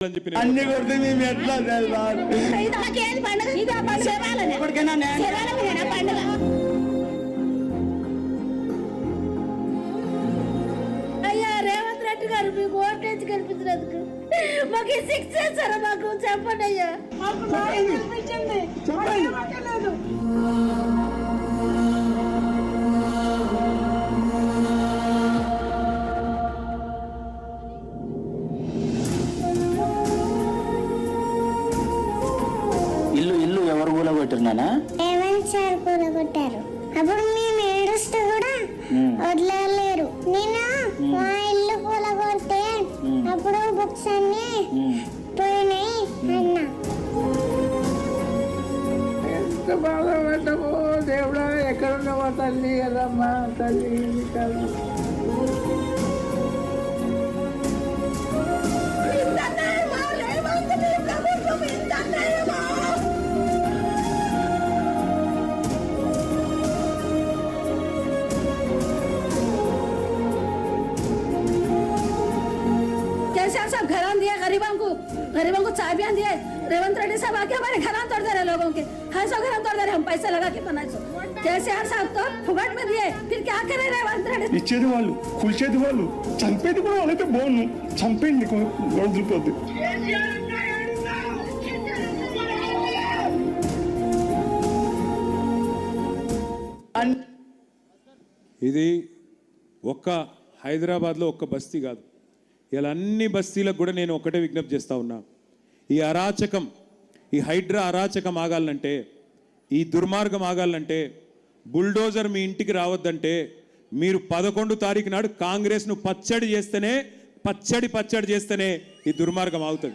అన్ని కొడితే మేము ఎట్లా అయ్యా రేవంత్ రెడ్డి గారు మీకు ఓటేసి కల్పించినందుకు మాకు శిక్ష చేస్తారా? మాకు చెప్పండి అయ్యా, ఇల్లు ఎవరు కూలగొట్టినానా? రేవంత్ సార్ కూలగొట్టారు. అప్పుడు మేము ఏడుస్తూ కూడా వదలలేరు. నేను మా ఇల్లు కూలగొడితే అప్పుడు బుక్స్ అన్ని పోయినాయి అన్న. ఎంత బాధపడ్డామో దేవుడా, ఎక్కడున్నావా తల్లి కదమ్మా, తల్లి కదా. केसीआर साहब घर दिए गरीबों को चाबियां दिए। रेवंत रेड्डी साहब आके हमारे घर तोड़ दे रहे लोगों के, 250 घर तोड़ दे रहे, हम पैसे लगा के बनाए। केसीआर साहब तो फुगट में दिए, फिर क्या करे रेवंत रेड्डी? ఇచ్చేది వాళ్ళు, కూల్చేది వాళ్ళు, చంపేది కూడా వాళ్ళైతే బాగున్నాం. చంపేయండి వదిలిపోద్ది. ఇది ఒక్క హైదరాబాద్లో ఒక్క బస్తీ కాదు, ఇలా అన్ని బస్తీలకు కూడా నేను ఒకటే విజ్ఞప్తి చేస్తూ ఉన్నా. ఈ అరాచకం, ఈ హైడ్రా అరాచకం ఆగాలంటే, ఈ దుర్మార్గం ఆగాలంటే, బుల్డోజర్ మీ ఇంటికి రావద్దంటే మీరు 11 తారీఖు నాడు కాంగ్రెస్ను పచ్చడి చేస్తేనే ఈ దుర్మార్గం ఆగుతుంది.